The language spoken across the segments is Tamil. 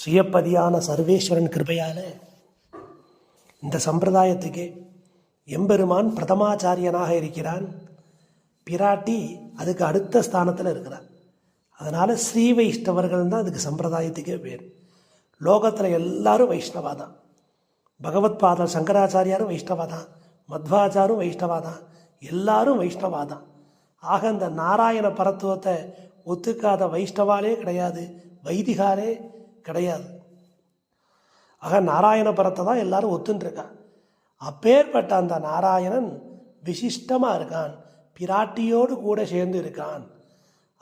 சுயப்பதியான சர்வேஸ்வரன் கிருபையால் இந்த சம்பிரதாயத்துக்கு எம்பெருமான் பிரதமாச்சாரியனாக இருக்கிறான். பிராட்டி அதுக்கு அடுத்த ஸ்தானத்தில் இருக்கிறார். அதனால் ஸ்ரீ வைஷ்ணவர்கள் தான் அதுக்கு சம்பிரதாயத்துக்கே பேர். லோகத்தில் எல்லாரும் வைஷ்ணவா தான். பகவத் பாதர் சங்கராச்சாரியாரும் வைஷ்ணவா தான், மத்வாச்சாரும் வைஷ்ணவா தான், எல்லாரும் வைஷ்ணவா தான். ஆக இந்த நாராயண பரத்துவத்தை ஒத்துக்காத வைஷ்ணவாலே கிடையாது, வைதிகாரே கிடையாது. ஆக நாராயண பரத்தை தான் எல்லாரும் ஒத்துன்ட்ருக்கான். அப்பேற்பட்ட அந்த நாராயணன் விசிஷ்டமாக இருக்கான், பிராட்டியோடு கூட சேர்ந்து இருக்கான்.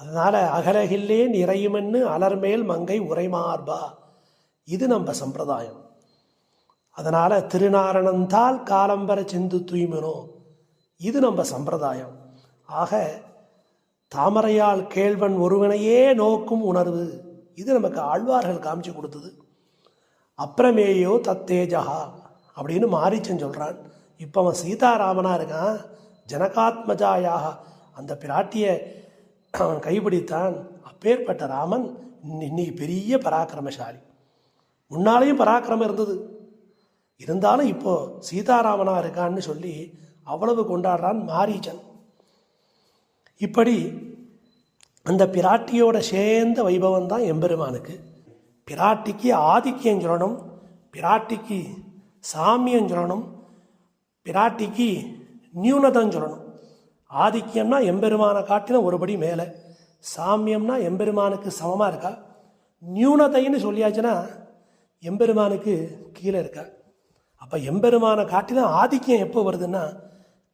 அதனால் அகலகில்லே நிறையுமென்னு அலர்மேல் மங்கை உரைமார்பா, இது நம்ம சம்பிரதாயம். அதனால் திருநாரணந்தால் காலம்பர சிந்து தூய்மனோ, இது நம்ம சம்பிரதாயம். ஆக தாமரையால் கேள்வன் ஒருவனையே நோக்கும் உணர்வு, இது நமக்கு ஆழ்வார்கள் காமிச்சு கொடுத்தது. அப்புறமேயோ தத்தேஜகா அப்படின்னு மாரீச்சன் சொல்கிறான். இப்போ அவன் சீதாராமனாக இருக்கான். ஜனகாத்மஜாயாக அந்த பிராட்டியை அவன் கைப்பிடித்தான். அப்பேற்பட்ட ராமன் இன்னைக்கு பெரிய பராக்கிரமசாலி. முன்னாலேயும் பராக்கிரமம் இருந்தது, இருந்தாலும் இப்போ சீதாராமனாக இருக்கான்னு சொல்லி அவ்வளவு கொண்டாடுறான் மாரீச்சன். இப்படி அந்த பிராட்டியோட சேர்ந்த வைபவம் தான் எம்பெருமானுக்கு. பிராட்டிக்கு ஆதிக்கியம் சொல்லணும், பிராட்டிக்கு சாமியம் சொல்லணும், பிராட்டிக்கு நியூனதம் சொல்லணும். ஆதிக்கியம்னா எம்பெருமானை காட்டின ஒருபடி மேலே, சாமியம்னா எம்பெருமானுக்கு சமமாக இருக்கா, நியூனதைன்னு சொல்லியாச்சுன்னா எம்பெருமானுக்கு கீழே இருக்கா. அப்போ எம்பெருமானை காட்டின ஆதிக்கியம் எப்போ வருதுன்னா,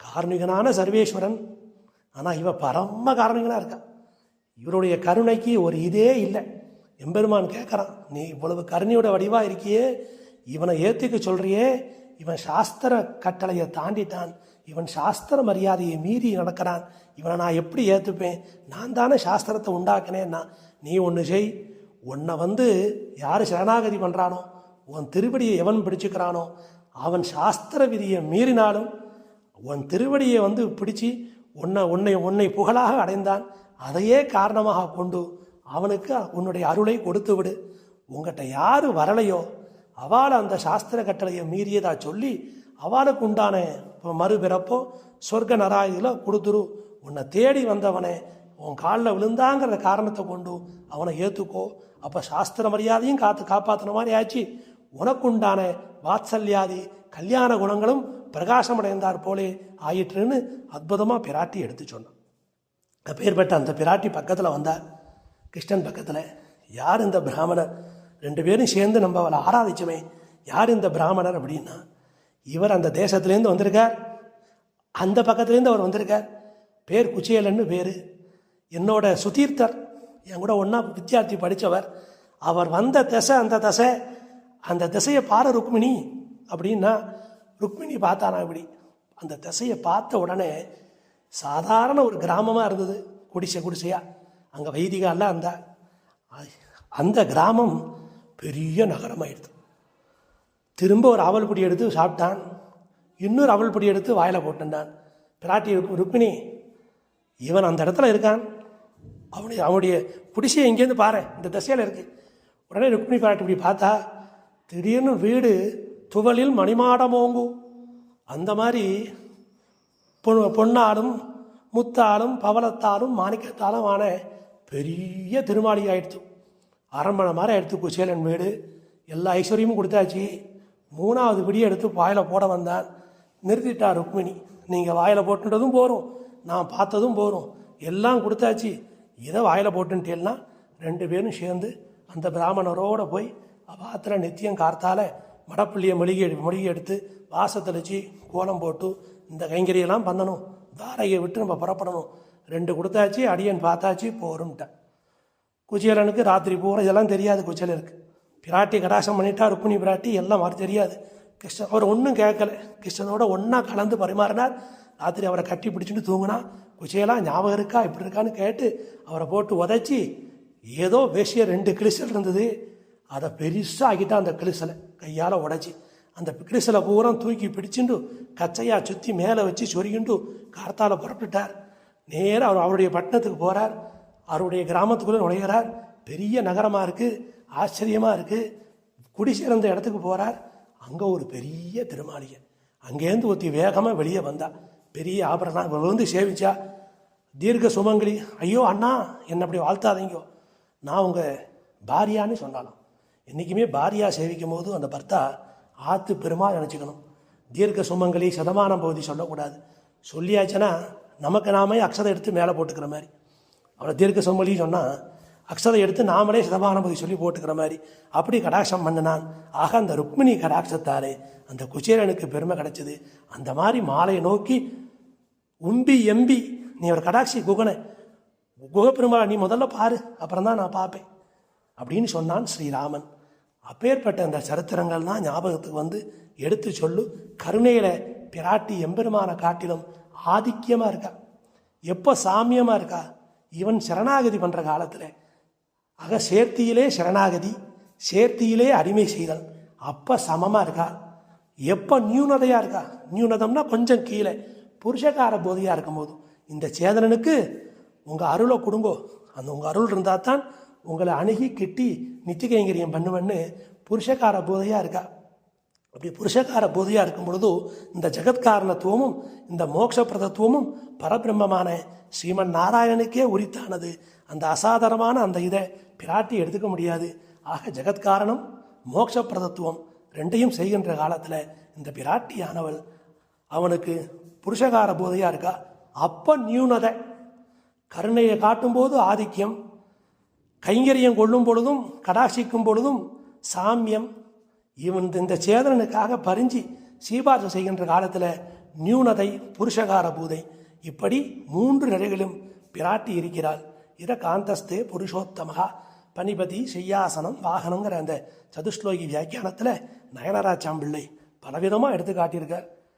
கார்மிகனான சர்வேஸ்வரன், ஆனால் இவ பரம காரணிகளாக இருக்கா. இவருடைய கருணைக்கு ஒரு இதே இல்லை. எம்பெருமான் கேட்குறான், நீ இவ்வளவு கருணையோட வடிவாக இருக்கியே, இவனை ஏற்றுக்க சொல்கிறியே, இவன் சாஸ்திர கட்டளையை தாண்டிட்டான், இவன் சாஸ்திர மரியாதையை மீறி நடக்கிறான், இவனை நான் எப்படி ஏற்றுப்பேன்? நான் தானே சாஸ்திரத்தை உண்டாக்கினேன்னா, நீ ஒன்று செய், உன்னை யார் சரணாகதி பண்ணுறானோ, உன் திருவடியை எவன் பிடிச்சுக்கிறானோ, அவன் சாஸ்திர விதியை மீறினாலும் உன் திருவடியை பிடிச்சி உன்னை புகழாக அடைந்தான், அதையே காரணமாக கொண்டு அவனுக்கு உன்னுடைய அருளை கொடுத்து விடு. உங்கள்கிட்ட யார் வரலையோ அவளை அந்த சாஸ்திர கட்டளையை மீறியதா சொல்லி அவளுக்கு உண்டான மறுபிறப்போ சொர்க்க நராயில கொடுத்துரு. உன்னை தேடி வந்தவனை உன் காலில் விழுந்தாங்கிற காரணத்தை கொண்டு அவனை ஏற்றுக்கோ. அப்போ சாஸ்திர மரியாதையும் காப்பாற்றின மாதிரி ஆச்சு. உனக்குண்டான வாத்சல்யாதி கல்யாண குணங்களும் பிரகாசமடைந்தார் போலே ஆயிற்றுன்னு அற்புதமாக பிராட்டி எடுத்து சொன்னான். அப்பேற்பட்ட அந்த பிராட்டி பக்கத்தில் வந்தார், கிருஷ்ணன் பக்கத்தில். யார் இந்த பிராமணர்? ரெண்டு பேரும் சேர்ந்து நம்ம அவளை ஆராதிச்சோமே, யார் இந்த பிராமணர் அப்படின்னா, இவர் அந்த தேசத்துலேருந்து வந்திருக்கார், அந்த பக்கத்துலேருந்து அவர் வந்திருக்கார். பேர் குச்சேலன்னு பேர். என்னோட சுதீர்த்தர், என் கூட ஒன்றா வித்தியார்த்தி படித்தவர். அவர் வந்த திசை அந்த திசை, அந்த திசையை பாரு ருக்மிணி அப்படின்னா, ருக்மிணி பார்த்தானா இப்படி. அந்த திசையை பார்த்த உடனே சாதாரண ஒரு கிராமமாக இருந்தது, குடிசையாக. அங்கே வைதிகாலாம் அந்த கிராமம் பெரிய நகரமாயிடுது. திரும்ப ஒரு அவல் பொடி எடுத்து சாப்பிட்டான், இன்னொரு அவல் பொடி எடுத்து வாயில் போட்டுட்டான். பிராட்டி ருக்மிணி, இவன் அந்த இடத்துல இருக்கான், அவனுடைய குடிசையை எங்கேருந்து பாரு, இந்த திசையில் இருக்குது. உடனே ருக்மிணி பிராட்டி இப்படி பார்த்தா, திடீர்னு வீடு துவலில் மணிமாடமோங்கும். அந்த மாதிரி பொன்னாலும் முத்தாலும் பவளத்தாலும் மாணிக்கத்தாலும் ஆன பெரிய திருமாளிகை ஆயிடுச்சு. அரண்மனை மாதிரி ஆயிடுத்து குச்சேலன் வீடு. எல்லா ஐஸ்வர்யமும் கொடுத்தாச்சு. மூணாவது பிடியை எடுத்து வாயில் போட வந்தான். நிறுத்திட்டார் ருக்மிணி, நீங்கள் வாயில் போட்டுன்றதும் போகிறோம், நான் பார்த்ததும் போகிறோம், எல்லாம் கொடுத்தாச்சு, இதை வாயில் போட்டுன்ட்டேன்னா ரெண்டு பேரும் சேர்ந்து அந்த பிராமணரோடு போய் பாத்திர நித்தியம் கார்த்தால மடப்பள்ளியை மொழிகை எடுத்து வாசத்தளிச்சு கோலம் போட்டு இந்த கைங்கரியெல்லாம் பண்ணணும், தாரையை விட்டு நம்ம புறப்படணும். ரெண்டு கொடுத்தாச்சு, அடியன் பார்த்தாச்சு, போரும்ட்டேன். குச்சேலனுக்கு ராத்திரி பூரா இதெல்லாம் தெரியாது. குச்சேலனுக்கு பிராட்டி கடாசம் பண்ணிட்டா, ருக்மிணி பிராட்டி எல்லாம் மாதிரி தெரியாது. கிருஷ்ணன் அவர் ஒன்றும் கேட்கல, கிருஷ்ணனோட ஒன்றா கலந்து பரிமாறினார். ராத்திரி அவரை கட்டி பிடிச்சிட்டு தூங்கினா. குச்சேலாம் ஞாபகம் இருக்கா இப்படி இருக்கான்னு கேட்டு அவரை போட்டு உதைச்சி, ஏதோ வேசிய 2 கிளிசல் இருந்தது, அதை பெருசாக ஆகிட்டா. அந்த கிளிசலை கையால் உடைச்சி அந்த கிளிசலை பூரா தூக்கி பிடிச்சிண்டு கச்சையாக சுற்றி மேலே வச்சு சொருகிண்டு கார்த்தால புறப்பட்டுட்டார். நேராக அவருடைய பட்டணத்துக்கு போகிறார். அவருடைய கிராமத்துக்குள்ளே நுழைகிறார். பெரிய நகரமாக இருக்குது. ஆச்சரியமாக இருக்குது. குடி சேர்ந்த இடத்துக்கு போகிறார். அங்கே ஒரு பெரிய திருமாளிகை. அங்கேருந்து ஒருத்தி வேகமாக வெளியே வந்தா. பெரிய ஆபரணம் வந்து சேவிச்சா. தீர்க்க சுமங்கலி, ஐயோ அண்ணா என்னை அப்படி வாழ்த்தாதீங்கோ, நான் உங்கள் பாரியான்னு சொன்னாலும். என்றைக்குமே பாரியா சேவிக்கும் போது அந்த பர்த்தா ஆத்து பெருமாள் நினச்சிக்கணும். தீர்க்க சுமங்கலி சதமானம் பகுதி சொல்லக்கூடாது. சொல்லியாச்சுன்னா நமக்கு நாமே அக்ஷதை எடுத்து மேலே போட்டுக்கிற மாதிரி. அவளை தீர்க்க சுமங்கலி சொன்னால் அக்ஷதை எடுத்து நாமளே சதமான பகுதி சொல்லி போட்டுக்கிற மாதிரி. அப்படி கடாட்சம் பண்ணினான். ஆக அந்த ருக்மிணி கடாட்சத்தாலே அந்த குச்சேரனுக்கு பெருமை கிடைச்சது. அந்த மாதிரி மாலையை நோக்கி உம்பி எம்பி, நீ ஒரு கடாட்சி குகனை குகப்பெருமாள் நீ முதல்ல பாரு, அப்புறம் தான் நான் பார்ப்பேன் அப்படின்னு சொன்னான் ஸ்ரீராமன். அப்பேற்பட்ட அந்த சரித்திரங்கள்லாம் ஞாபகத்துக்கு வந்து எடுத்து சொல்லு. கருணையில் பிராட்டி எம்பெருமான காட்டிலும் ஆதிக்கியமாக இருக்கா. எப்போ சாமியமாக இருக்கா? இவன் சரணாகதி பண்ணுற காலத்தில். ஆக சேர்த்தியிலே சரணாகதி, சேர்த்தியிலே அடிமை செய்தல், அப்போ சமமாக இருக்கா. எப்போ நியூனதையாக இருக்கா? நியூனதம்னா கொஞ்சம் கீழே புருஷகார போதையாக இருக்கும்போது இந்த சேதனனுக்கு உங்கள் அருளை கொடுங்கோ, அந்த உங்கள் அருள் இருந்தால் தான் உங்களை அணுகி கிட்டி நித்திய கைங்கரியம் பண்ணுவேன்னு புருஷகார போதையாக இருக்கா. அப்படி புருஷகார போதையாக இருக்கும் பொழுது இந்த ஜெகத்காரணத்துவமும் இந்த மோட்சப்பிரதத்துவமும் பரபிரம்மமான ஸ்ரீமன் நாராயணனுக்கே உரித்தானது. அந்த அசாதாரணமான அந்த இதை பிராட்டி எடுத்துக்க முடியாது. ஆக ஜெகத்காரணம் மோட்சப்பிரதத்துவம் ரெண்டையும் செய்கின்ற காலத்தில் இந்த பிராட்டியானவள் அவனுக்கு புருஷகார போதையாக இருக்கா. அப்போ நியூனதை, கருணையை காட்டும்போது ஆதிக்கியம், கைங்கரியம் கொள்ளும் பொழுதும் கடாட்சிக்கும் பொழுதும் சாமியம். இவன் இந்த சேதனனுக்காக பறிஞ்சி சீபார்சம் செய்கின்ற காலத்தில் நியூனதை, புருஷகார பூதை, இப்படி 3 நிலைகளும் பிராட்டி இருக்கிறாள். இதை காந்தஸ்தே புருஷோத்தமகா பனிபதி செய்யாசனம் வாகனங்கிற அந்த சதுஸ்லோகி வியாக்கியானத்தில் நயனராஜாம்பிள்ளை பலவிதமாக எடுத்து காட்டியிருக்கார்.